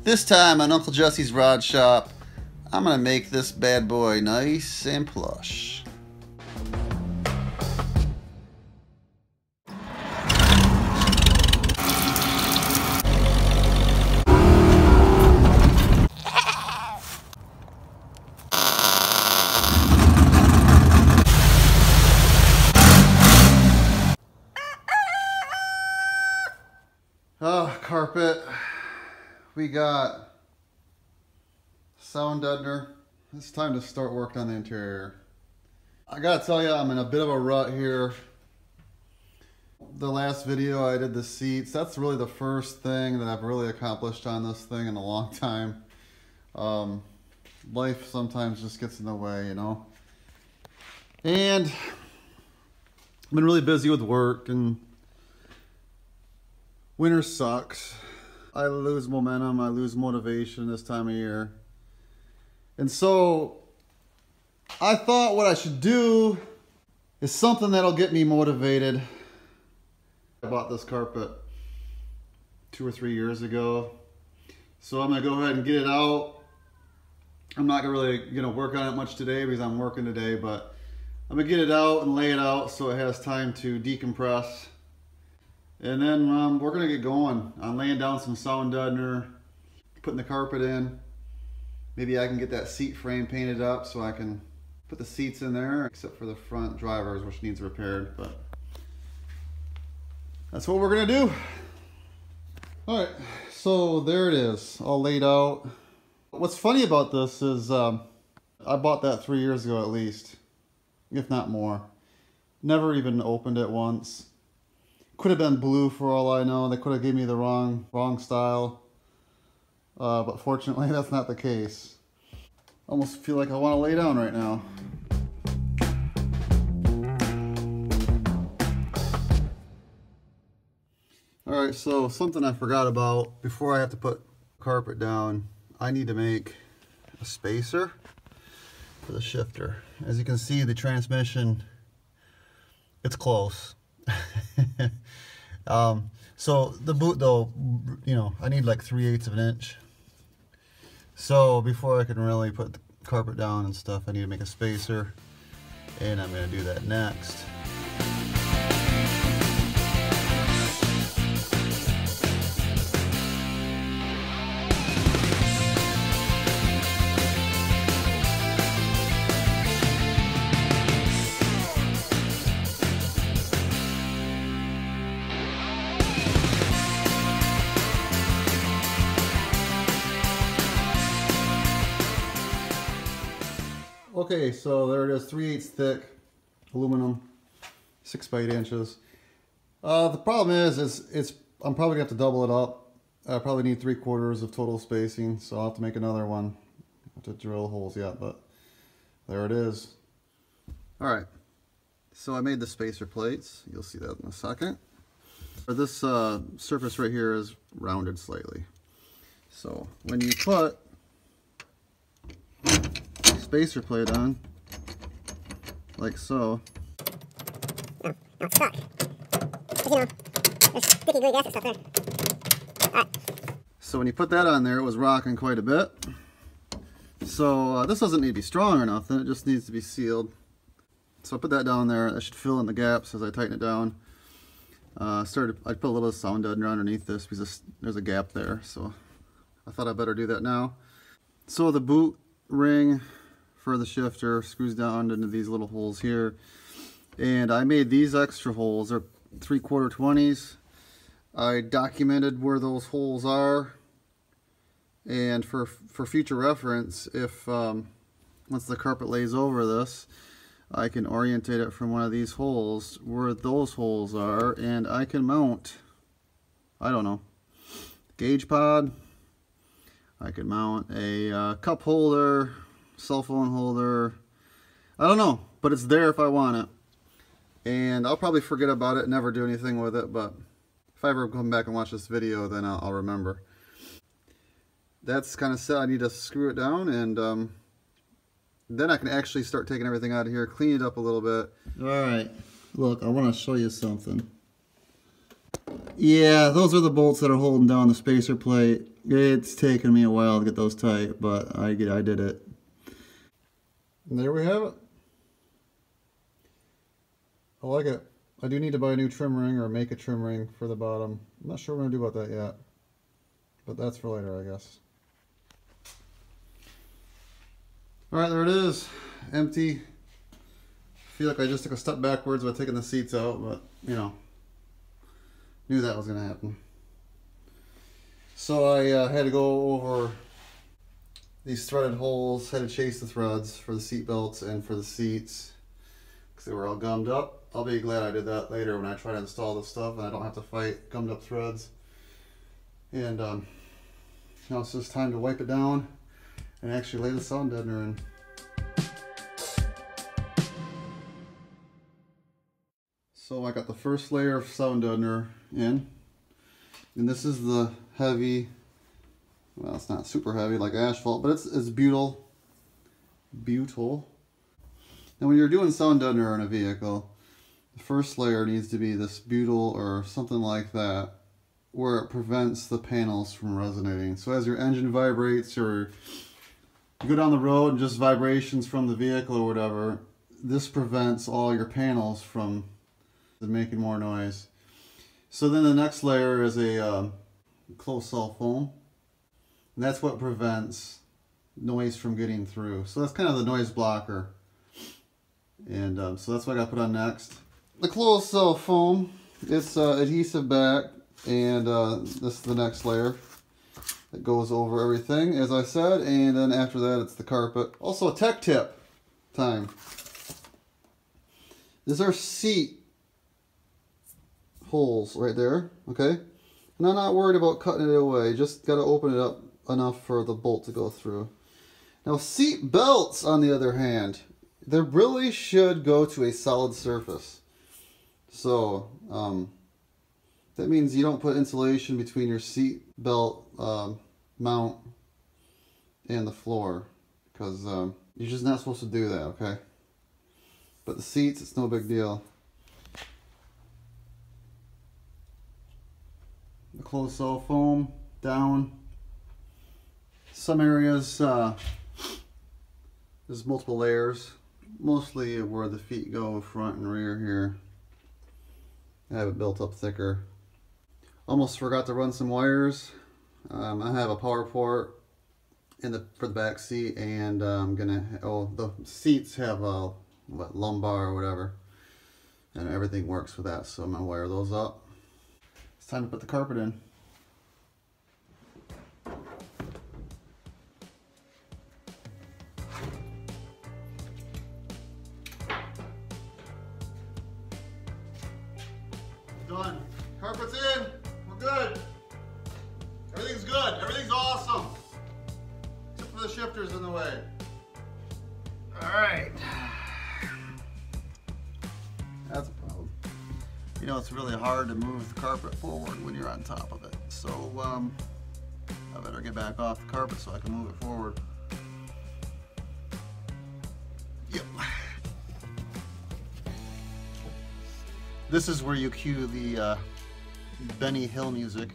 This time on Uncle Jesse's Rod Shop, I'm gonna make this bad boy nice and plush. Oh, carpet. We got sound deadener. It's time to start working on the interior. I gotta tell you, I'm in a bit of a rut here. The last video I did the seats. That's really the first thing that I've really accomplished on this thing in a long time. Life sometimes just gets in the way, you know. And I've been really busy with work, and winter sucks. I lose momentum, I lose motivation this time of year. And so I thought what I should do is something that'll get me motivated. I bought this carpet 2 or 3 years ago. So I'm gonna go ahead and get it out. I'm not gonna work on it much today because I'm working today, but I'm gonna get it out and lay it out so it has time to decompress. And then we're gonna get going on laying down some sound deadener, putting the carpet in. Maybe I can get that seat frame painted up so I can put the seats in there, except for the front drivers, which needs repaired, but that's what we're gonna do. All right, so there it is, all laid out. What's funny about this is I bought that 3 years ago at least, if not more. Never even opened it once. Could have been blue for all I know. They could have given me the wrong style. But fortunately, that's not the case. Almost feel like I want to lay down right now. All right, so something I forgot about. Before I have to put carpet down, I need to make a spacer for the shifter. As you can see, the transmission, it's close. So the boot though, I need like 3/8 of an inch. So before I can really put the carpet down and stuff, I need to make a spacer, and I'm going to do that next. Okay, so there it is, 3/8 thick aluminum, 6 by 8 inches. The problem is I'm probably gonna have to double it up. I probably need 3/4 of total spacing, so I'll have to make another one. I have to drill holes yet, but there it is. All right, so I made the spacer plates. You'll see that in a second. This surface right here is rounded slightly. So when you put spacer plate on, like so. No, it's stuck. There's sticky glue gas and stuff there. Alright. So when you put that on there, it was rocking quite a bit. So this doesn't need to be strong or nothing, it just needs to be sealed. So I put that down there. That should fill in the gaps as I tighten it down. I put a little sound deadener underneath this because there's a gap there, so I thought I'd better do that now. So the boot ring for the shifter screws down into these little holes here, and I made these extra holes. They're 3/4 20s. I documented where those holes are, and for future reference, if once the carpet lays over this, I can orientate it from one of these holes where those holes are, and I can mount, I don't know, gauge pod. I could mount a cup holder, cell phone holder, I don't know, but it's there if I want it. And I'll probably forget about it, never do anything with it, but if I ever come back and watch this video, then I'll remember. That's kind of set. I need to screw it down, and then I can actually start taking everything out of here, clean it up a little bit. Alright, look, I want to show you something. Yeah, those are the bolts that are holding down the spacer plate. It's taken me a while to get those tight, but I did it. And there we have it. I like it. I do need to buy a new trim ring or make a trim ring for the bottom. I'm not sure what I'm going to do about that yet. But that's for later, I guess. Alright, there it is. Empty. I feel like I just took a step backwards by taking the seats out, but, you know, knew that was going to happen. So I had to go over these threaded holes, had to chase the threads for the seat belts and for the seats because they were all gummed up. I'll be glad I did that later when I try to install this stuff and I don't have to fight gummed up threads. And now it's just time to wipe it down and actually lay the sound deadener in. So I got the first layer of sound deadener in, and this is the heavy, well, it's not super heavy like asphalt, but it's butyl. Now when you're doing sound deadener in a vehicle, the first layer needs to be this butyl or something like that, where it prevents the panels from resonating. So as your engine vibrates or you go down the road and just vibrations from the vehicle or whatever, this prevents all your panels from making more noise. So then the next layer is a closed cell foam, and that's what prevents noise from getting through. So that's kind of the noise blocker, and so that's what I got to put on next. The closed cell foam, it's adhesive back, and this is the next layer that goes over everything, as I said, and then after that it's the carpet. Also a tech tip time. These are seat holes right there, okay? And I'm not worried about cutting it away, just got to open it up enough for the bolt to go through. Now seat belts, on the other hand, they really should go to a solid surface. So that means you don't put insulation between your seat belt mount and the floor, because you're just not supposed to do that, okay? But the seats, it's no big deal. The closed cell foam down. Some areas there's multiple layers, mostly where the feet go front and rear here. I have it built up thicker. Almost forgot to run some wires. I have a power port for the back seat, and I'm gonna, the seats have a lumbar or whatever, and everything works for that, so I'm gonna wire those up. It's time to put the carpet in. Done. Carpet's in. We're good. Everything's good. Everything's awesome. Except for the shifters in the way. Alright. That's a problem. You know, it's really hard to move the carpet forward when you're on top of it. So, I better get back off the carpet so I can move it forward. Yep. This is where you cue the Benny Hill music.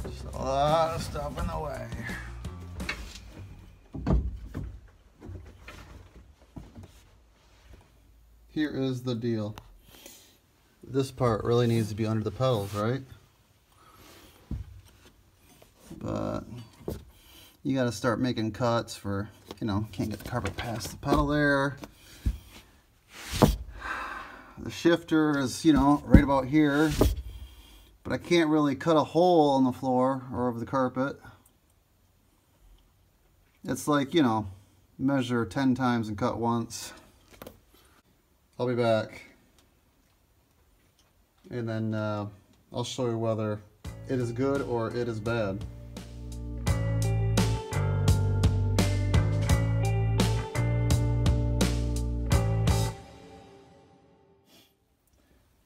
Just a lot of stuff in the way. Here is the deal. This part really needs to be under the pedals, right? But you got to start making cuts for, you know, can't get the carpet past the pedal there. The shifter is, you know, right about here, but I can't really cut a hole on the floor or over the carpet. It's like, you know, measure 10 times and cut once. I'll be back. And then I'll show you whether it is good or it is bad.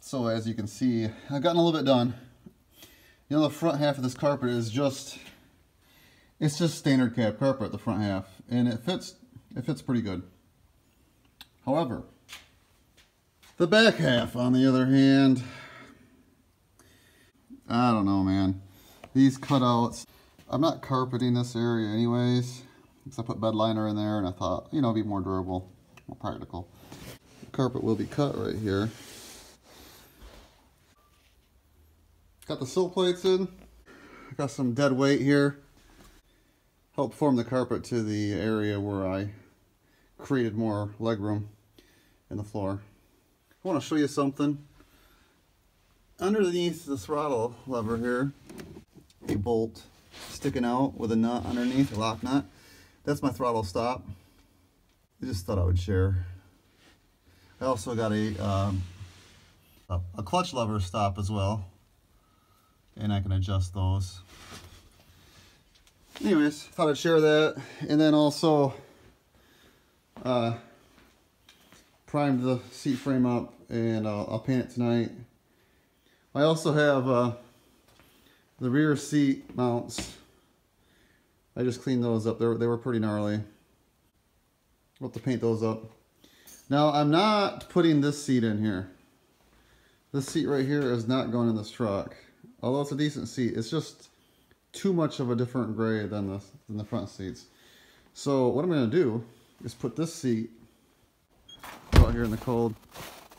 So as you can see, I've gotten a little bit done. You know, the front half of this carpet is just It's just standard cab carpet, the front half, and it fits pretty good. However, the back half, on the other hand, I don't know, man. These cutouts, I'm not carpeting this area anyways, because I put bed liner in there and I thought, you know, it'd be more durable, more practical. The carpet will be cut right here. Got the sill plates in. Got some dead weight here. Help form the carpet to the area where I created more legroom in the floor. I want to show you something. Underneath the throttle lever here, a bolt sticking out with a nut underneath, a lock nut. That's my throttle stop. I just thought I would share. I also got a clutch lever stop as well, and I can adjust those. Anyways, thought I'd share that, and then also primed the seat frame up, and I'll paint it tonight. I also have the rear seat mounts. I just cleaned those up. They were pretty gnarly. I'll have to paint those up. Now, I'm not putting this seat in here. This seat right here is not going in this truck. Although it's a decent seat, it's just too much of a different gray than the front seats. So what I'm going to do is put this seat out here in the cold.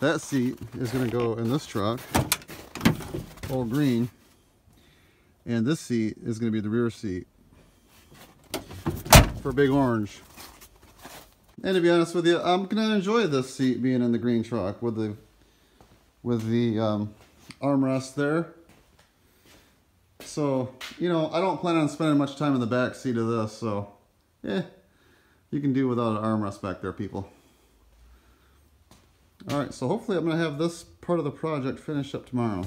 That seat is going to go in this truck, all green, and this seat is going to be the rear seat for big orange. And to be honest with you, I'm going to enjoy this seat being in the green truck with the armrest there. So, you know, I don't plan on spending much time in the back seat of this, so yeah, you can do without an armrest back there, people. Alright, so hopefully I'm going to have this part of the project finished up tomorrow.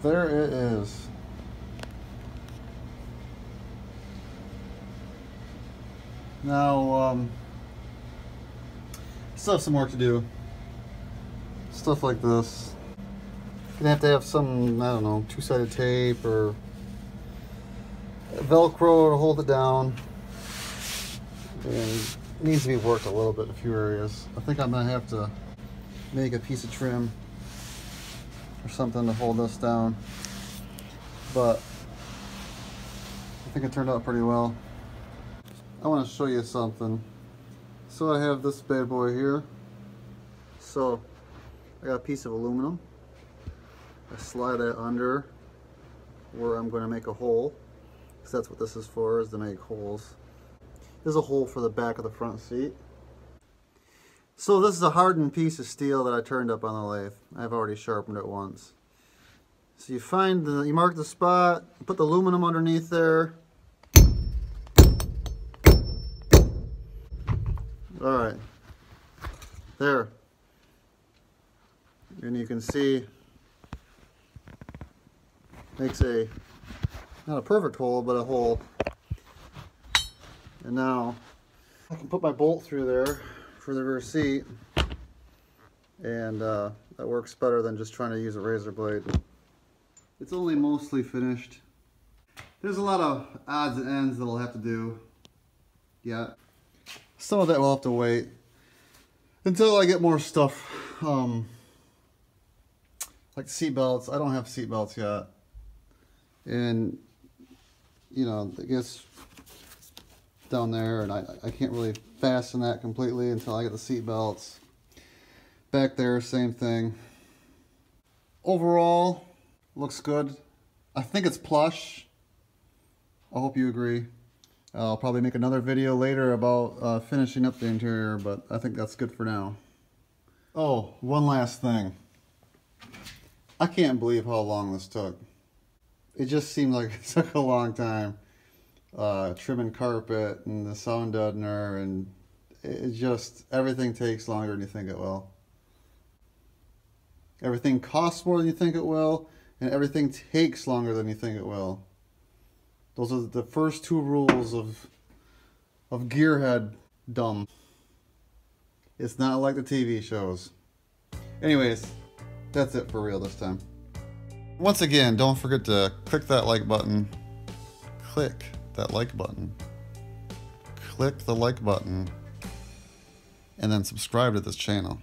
There it is. Now, still have some work to do. Stuff like this. Gonna have to have some, I don't know, two-sided tape or Velcro to hold it down. And it needs to be worked a little bit in a few areas. I think I'm gonna have to make a piece of trim or something to hold this down. But I think it turned out pretty well. I want to show you something. So I have this bad boy here. So I got a piece of aluminum. I slide it under where I'm going to make a hole, because that's what this is for, is to make holes. There's a hole for the back of the front seat. So this is a hardened piece of steel that I turned up on the lathe. I've already sharpened it once. So you mark the spot, put the aluminum underneath there. Alright, there, and you can see, makes not a perfect hole, but a hole. And now I can put my bolt through there for the rear seat, and that works better than just trying to use a razor blade. It's only mostly finished. There's a lot of odds and ends that I'll have to do yet. Some of that will have to wait until I get more stuff, like seat belts. I don't have seat belts yet, and you know, it gets down there, and I can't really fasten that completely until I get the seat belts. Back there, same thing. Overall, looks good. I think it's plush. I hope you agree. I'll probably make another video later about finishing up the interior, but I think that's good for now. Oh, one last thing. I can't believe how long this took. It just seemed like it took a long time. Trimming carpet and the sound deadener, and it just, everything takes longer than you think it will. Everything costs more than you think it will, and everything takes longer than you think it will. Those are the first two rules of gearhead dumb. It's not like the TV shows. Anyways, that's it for real this time. Once again, don't forget to click that like button. Click that like button. Click the like button. And then subscribe to this channel.